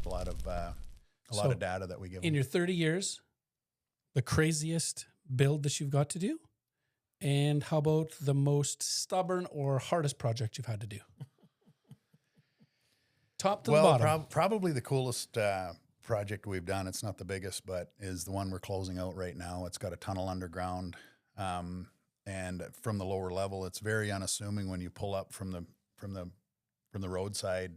a lot of data that we give In them. your 30 years, the craziest build that you've got to do? And how about the most stubborn or hardest project you've had to do? Top to the bottom. Probably the coolest project we've done. It's not the biggest, but is the one we're closing out right now. It's got a tunnel underground, and from the lower level, it's very unassuming when you pull up from the roadside.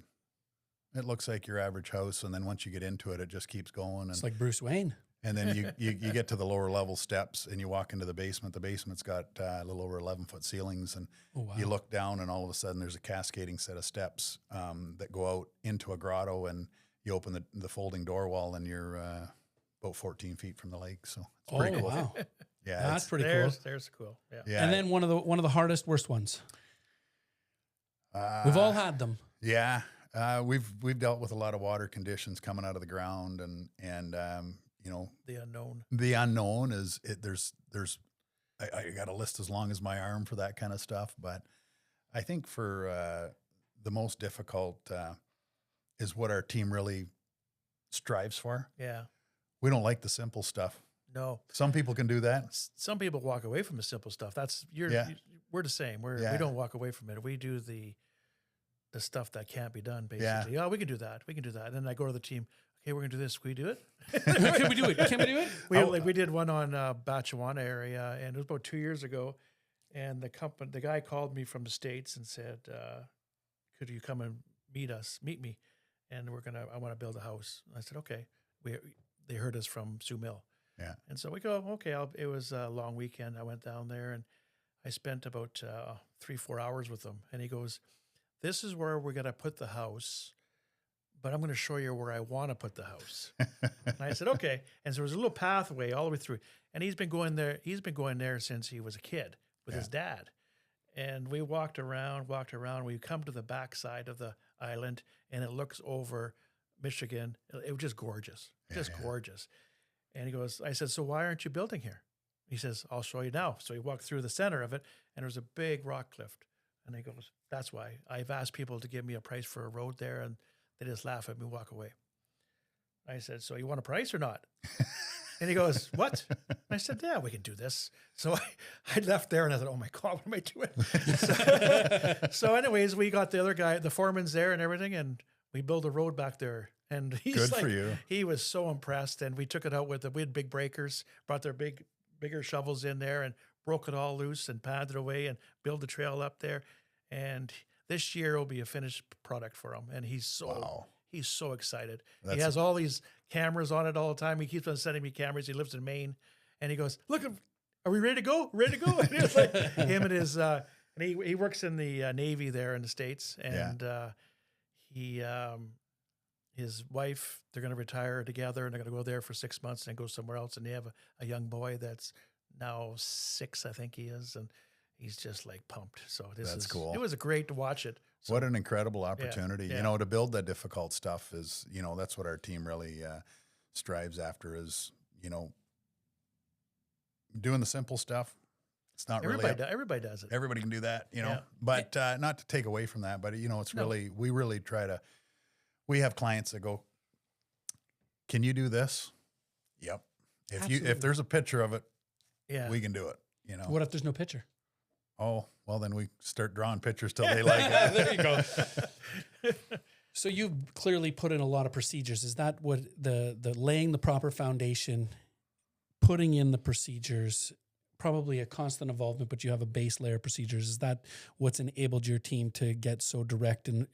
It looks like your average house, and then once you get into it, it just keeps going. It's like Bruce Wayne. And then you get to the lower level steps, and you walk into the basement. The basement's got a little over 11-foot ceilings, and you look down, and all of a sudden there's a cascading set of steps that go out into a grotto, and you open the folding door wall, and you're about 14 feet from the lake. So it's pretty cool. Wow. Yeah, that's pretty cool. There's cool. Yeah. And then one of the hardest, worst ones. We've all had them. Yeah, we've dealt with a lot of water conditions coming out of the ground, and you know, the unknown. The unknown is I got a list as long as my arm for that kind of stuff. But I think for the most difficult is what our team really strives for. Yeah. We don't like the simple stuff. No. Some people can do that. Some people walk away from the simple stuff. We're the same. We don't walk away from it. We do the stuff that can't be done, basically. Yeah. Oh, we can do that. We can do that. And then I go to the team. Okay, we're gonna do this. Can we do it? Can we do it? Can we do it? We did one on Batchewana area, and it was about 2 years ago. And the guy called me from the States and said, "Could you come and meet me? And I want to build a house." And I said, "Okay." They heard us from Sioux Mill, yeah. And so we go, "Okay." It was a long weekend. I went down there and I spent about 3-4 hours with him. And he goes, "This is where we're gonna put the house, but I'm going to show you where I want to put the house." And I said, "Okay." And so there was a little pathway all the way through. And he's been going there since he was a kid with his dad. And we walked around. We come to the backside of the island, and it looks over Michigan. It was just gorgeous, gorgeous. And he goes, I said, "So why aren't you building here?" He says, "I'll show you now." So he walked through the center of it, and there was a big rock cliff. And he goes, "That's why. I've asked people to give me a price for a road there, and they just laugh at me and walk away." I said, "So you want a price or not?" And he goes, "What?" And I said, "Yeah, we can do this." So I left there and I thought, "Oh my God, what am I doing?" So anyways, we got the other guy, the foreman's there and everything, and we built a road back there. And he's good for you. He was so impressed. And we took it out we had big breakers, brought their bigger shovels in there and broke it all loose and padded it away and built the trail up there. And this year will be a finished product for him. And he's so excited. He has all these cameras on it all the time. He keeps on sending me cameras. He lives in Maine. And he goes, "Look, are we ready to go? Ready to go?" And it's like him and his, and he works in the Navy there in the States. And his wife, they're going to retire together, and they're going to go there for 6 months and then go somewhere else. And they have a young boy that's now 6, I think he is. And he's just like pumped. So that's cool. It was great to watch it. So, what an incredible opportunity, to build that difficult stuff is, that's what our team really strives after is, doing the simple stuff. It's not everybody does it. Everybody can do that, but not to take away from that, but it's really, we really try to, we have clients that go, "Can you do this?" Yep. If there's a picture of it, we can do it. What if there's no picture? Oh, well, then we start drawing pictures till they like it. There you go. So you've clearly put in a lot of procedures. Is that what the laying the proper foundation, putting in the procedures, probably a constant involvement, but you have a base layer of procedures. Is that what's enabled your team to get so direct and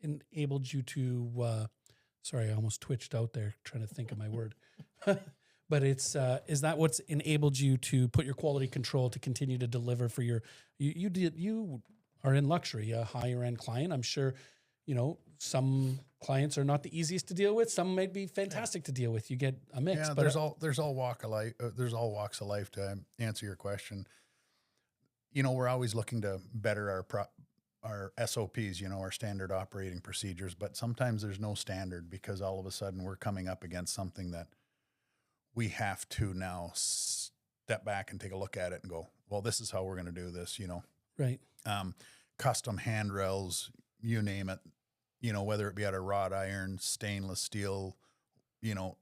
enabled you to, sorry, I almost twitched out there trying to think of my word. But is that what's enabled you to put your quality control to continue to deliver for you are in luxury, a higher end client. I'm sure, some clients are not the easiest to deal with. Some might be fantastic to deal with. You get a mix. Yeah, but there's all walks of life to answer your question. We're always looking to better our SOPs, our standard operating procedures, but sometimes there's no standard because all of a sudden we're coming up against something that we have to now step back and take a look at it and go, well, this is how we're going to do this, Right. Custom handrails, you name it. you know, whether it be out of wrought iron, stainless steel, you know,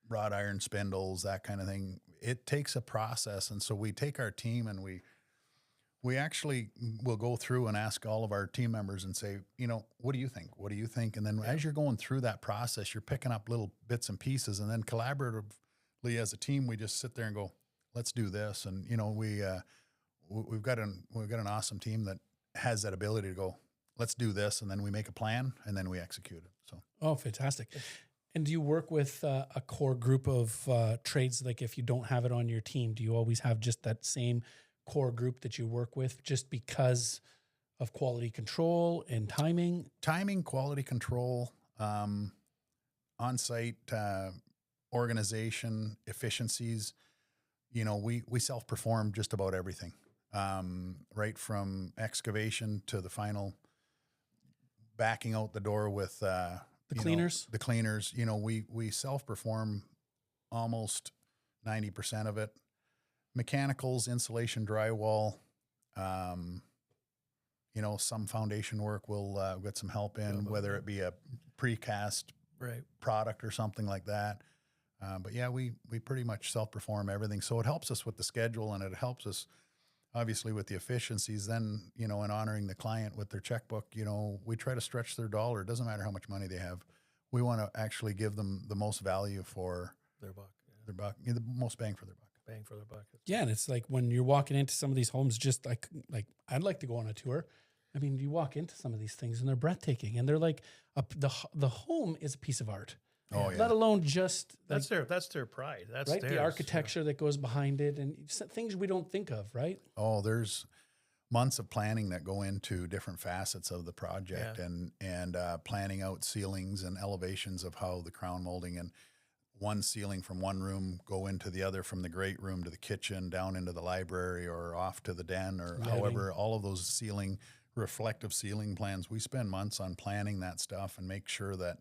wrought iron spindles, that kind of thing. It takes a process. And so we take our team and we actually will go through and ask all of our team members and say, you know, what do you think? What do you think? And then as you're going through that process, you're picking up little bits and pieces, and then collaboratively as a team, we just sit there and go, let's do this. And, you know, we've got an awesome team that has that ability to go, let's do this. And then we make a plan and then we execute it. So, Oh, fantastic. And do you work with a core group of trades? Like if you don't have it on your team, do you always have just that same core group that you work with just because of quality control and timing? timing, quality control, on-site organization, efficiencies. You know, we self-perform just about everything, right from excavation to the final backing out the door with The cleaners? The cleaners. You know, we self-perform almost 90% of it. Mechanicals, insulation, drywall. You know, some foundation work we'll get some help in, whether it be a precast Right. product or something like that. But yeah, we pretty much self-perform everything. So it helps us with the schedule, and it helps us obviously with the efficiencies. Then, you know, in honoring the client with their checkbook, you know, we try to stretch their dollar. It doesn't matter how much money they have. We want to actually give them the most value for Their buck. Yeah. their buck, the most bang for their buck. Bang for their buck. Yeah, and it's like when you're walking into some of these homes, just like I'd like to go on a tour. I mean, you walk into some of these things and they're breathtaking, and they're like the home is a piece of art. Oh yeah. Let alone just That's their pride. That's right theirs, the architecture that goes behind it, and things we don't think of, right? Oh, there's months of planning that go into different facets of the project, and planning out ceilings and elevations of how the crown molding and one ceiling from one room go into the other, from the great room to the kitchen, down into the library or off to the den, or Lighting. however, all of those reflective ceiling plans. We spend months on planning that stuff and make sure that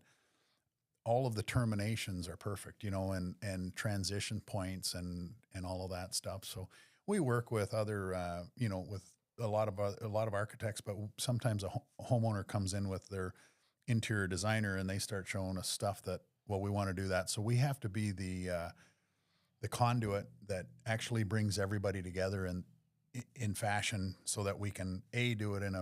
all of the terminations are perfect, you know, and transition points and all of that stuff. So we work with other, you know, with a lot of architects, but sometimes a homeowner comes in with their interior designer and they start showing us stuff that, well, we want to do that. So we have to be the conduit that actually brings everybody together in fashion, so that we can do it in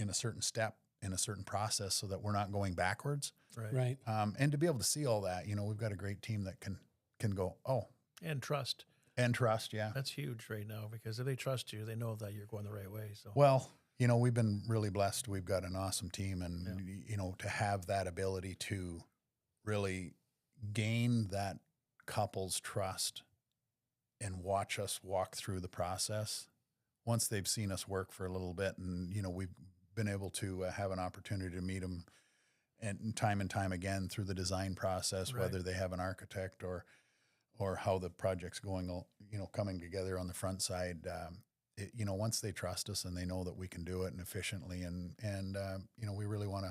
a certain step, in a certain process, so that we're not going backwards. Right. And to be able to see all that, you know, we've got a great team that can go, And trust. and trust. Yeah. That's huge right now, because if they trust you, they know that you're going the right way. So Well, you know, we've been really blessed. We've got an awesome team, and you know, to have that ability to really gain that couple's trust and watch us walk through the process. Once they've seen us work for a little bit, and you know, we've been able to have an opportunity to meet them and time again through the design process, Right. whether they have an architect or how the project's going, you know, coming together on the front side. You know, once they trust us and they know that we can do it and efficiently, and you know, we really want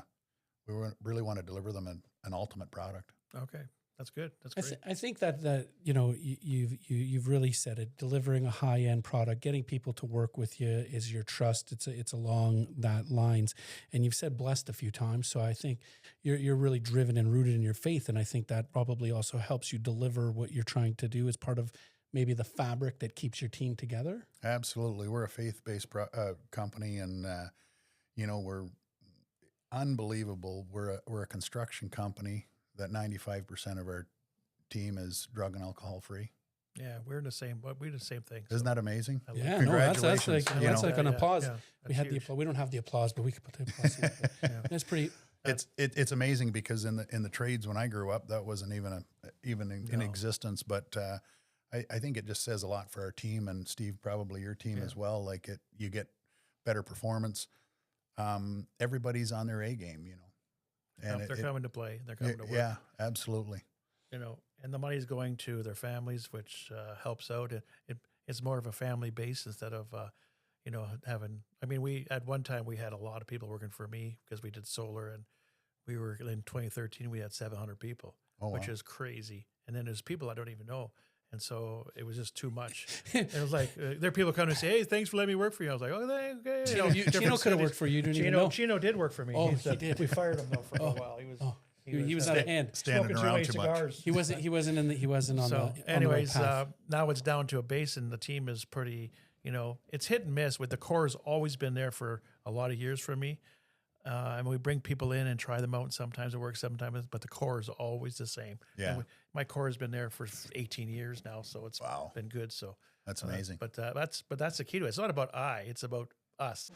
to deliver them an ultimate product. okay, that's good. That's great. I think that you know you've really said it. Delivering a high end product, getting people to work with you is your trust. It's along that lines, and you've said blessed a few times. So I think you're really driven and rooted in your faith, and I think that probably also helps you deliver what you're trying to do as part of maybe the fabric that keeps your team together. Absolutely, we're a faith-based company, and you know, we're unbelievable. We're a construction company that 95% of our team is drug and alcohol free. Yeah, we're in the same, but we do the same thing. Isn't that amazing? I like Yeah, it. no, that's Congratulations, like you that's know. like an Yeah, applause. yeah, We that's had the huge. applause. We don't have the applause, but we could put the applause. In. That's pretty. It's amazing, because in the trades when I grew up, that wasn't even in No. existence. But I think it just says a lot for our team, and Steve, probably your team as well. Like you get better performance. Everybody's on their A game, you know. And they're coming to play. They're coming to work. Yeah, absolutely. You know, and the money's going to their families, which helps out. It's more of a family base instead of, you know, having. I mean, at one time we had a lot of people working for me because we did solar, and we were in 2013 we had 700 people, Oh, which wow. is crazy. And then there's people I don't even know, And so it was just too much. It was like, there are people coming and say, hey, thanks for letting me work for you. I was like, oh, okay. Chino could have worked for you. You didn't even know. Chino did work for me. Oh, he did. We fired him though for a while. He was out of hand. Standing smoking around too too many much. cigars. He wasn't on So, the anyways, on the right path. now it's down to a base, and the team is pretty, it's hit and miss. With the core has always been there for a lot of years for me. And we bring people in and try them out. And sometimes it works, sometimes, but the core is always the same. Yeah. And my core has been there for 18 years now, so it's Wow. been good. So That's amazing. But that's the key to it. It's not about it's about us.